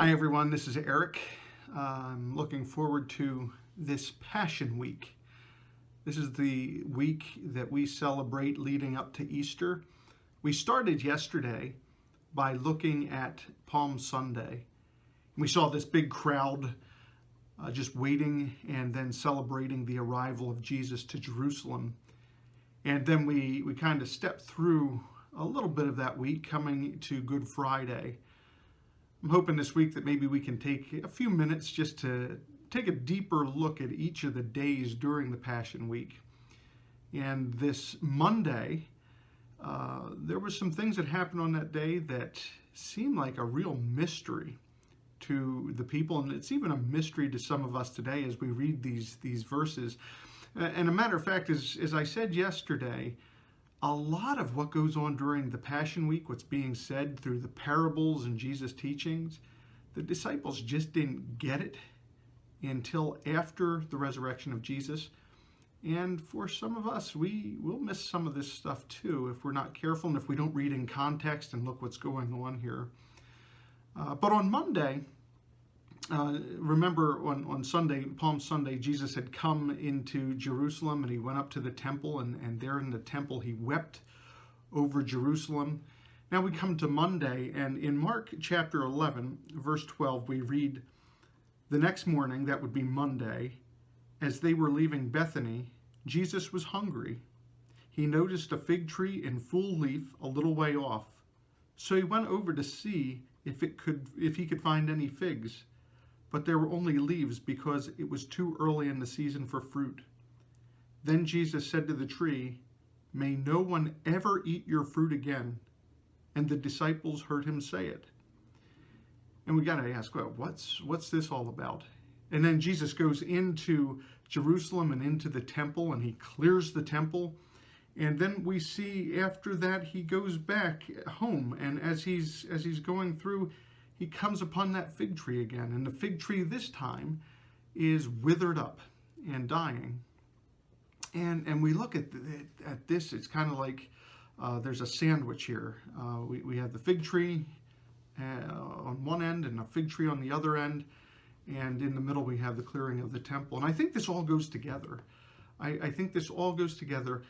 Hi everyone, this is Eric. I'm looking forward to this Passion Week. This is the week that we celebrate leading up to Easter. We started yesterday by looking at Palm Sunday. We saw this big crowd just waiting and then celebrating the arrival of Jesus to Jerusalem. And then we kind of stepped through a little bit of that week coming to Good Friday. I'm hoping this week that maybe we can take a few minutes just to take a deeper look at each of the days during the Passion Week. And this Monday, there were some things that happened on that day that seemed like a real mystery to the people, and it's even a mystery to some of us today as we read these verses. And a matter of fact, as I said yesterday, a lot of what goes on during the Passion Week, what's being said through the parables and Jesus' teachings, the disciples just didn't get it until after the resurrection of Jesus. And for some of us, we will miss some of this stuff too if we're not careful and if we don't read in context and look what's going on here. But on Monday, remember on Sunday, Palm Sunday, Jesus had come into Jerusalem and he went up to the temple, and there in the temple he wept over Jerusalem. Now we come to Monday, and in Mark chapter 11, verse 12, we read, "The next morning," that would be Monday, "as they were leaving Bethany, Jesus was hungry. He noticed a fig tree in full leaf a little way off. So he went over to see if he could find any figs. But there were only leaves because it was too early in the season for fruit. Then Jesus said to the tree, 'May no one ever eat your fruit again.' And the disciples heard him say it." And we got to ask, well, what's this all about? And then Jesus goes into Jerusalem and into the temple, and he clears the temple. And then we see after that he goes back home, and as he's going through, he comes upon that fig tree again, and the fig tree this time is withered up and dying. And we look at this, it's kind of like there's a sandwich here. We have the fig tree on one end and a fig tree on the other end, and in the middle we have the clearing of the temple. And I think this all goes together. I think this all goes together.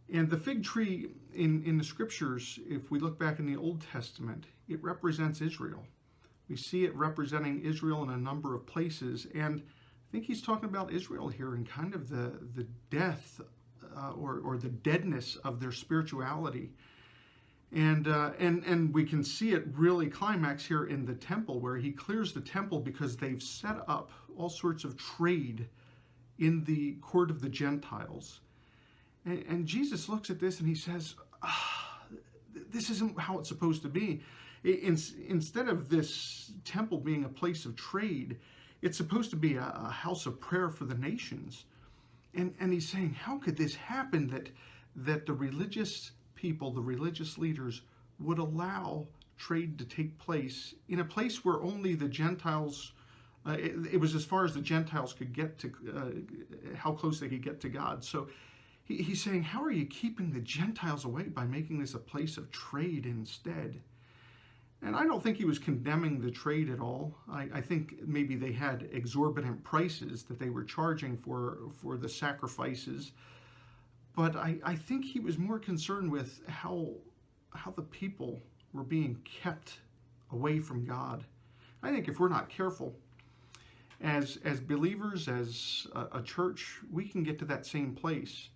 And the fig tree in the scriptures, if we look back in the Old Testament, it represents Israel. We see it representing Israel in a number of places, and I think he's talking about Israel here and kind of the death or the deadness of their spirituality. And we can see it really climax here in the temple, where he clears the temple because they've set up all sorts of trade in the court of the Gentiles. And Jesus looks at this and he says, this isn't how it's supposed to be. Instead of this temple being a place of trade, it's supposed to be a house of prayer for the nations. And he's saying, how could this happen that the religious people, the religious leaders, would allow trade to take place in a place where only the Gentiles, it was as far as the Gentiles could get to, how close they could get to God. So he's saying, how are you keeping the Gentiles away by making this a place of trade instead? And I don't think he was condemning the trade at all. I think maybe they had exorbitant prices that they were charging for the sacrifices. But I think he was more concerned with how the people were being kept away from God. I think if we're not careful, as believers, as a church, we can get to that same place,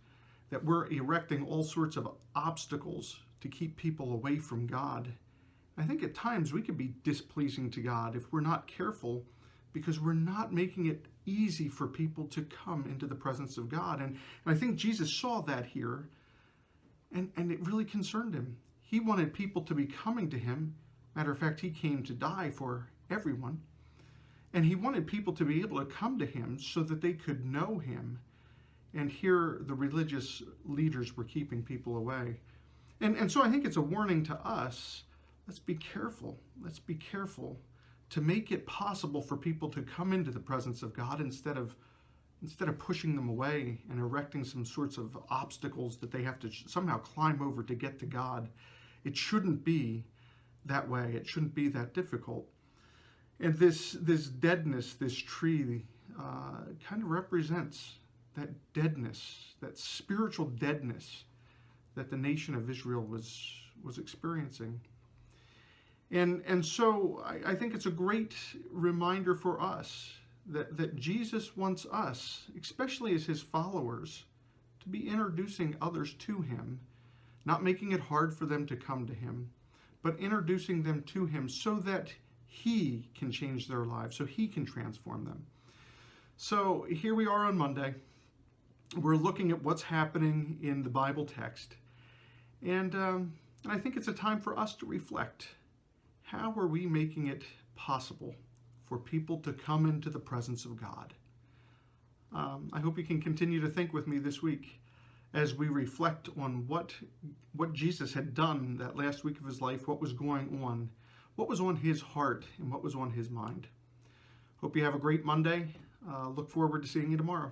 that we're erecting all sorts of obstacles to keep people away from God. I think at times we can be displeasing to God if we're not careful, because we're not making it easy for people to come into the presence of God. And I think Jesus saw that here, and it really concerned him. He wanted people to be coming to him. Matter of fact, he came to die for everyone. And he wanted people to be able to come to him so that they could know him. And here the religious leaders were keeping people away. And so I think it's a warning to us. Let's be careful. Let's be careful to make it possible for people to come into the presence of God instead of pushing them away and erecting some sorts of obstacles that they have to somehow climb over to get to God. It shouldn't be that way. It shouldn't be that difficult. And this deadness, this tree, kind of represents that deadness, that spiritual deadness that the nation of Israel was experiencing. And so I think it's a great reminder for us that Jesus wants us, especially as his followers, to be introducing others to him, not making it hard for them to come to him, but introducing them to him so that he can change their lives, so he can transform them. So here we are on Monday. We're looking at what's happening in the Bible text. And I think it's a time for us to reflect. How are we making it possible for people to come into the presence of God? I hope you can continue to think with me this week as we reflect on what Jesus had done that last week of his life, what was going on, what was on his heart, and what was on his mind. Hope you have a great Monday. Look forward to seeing you tomorrow.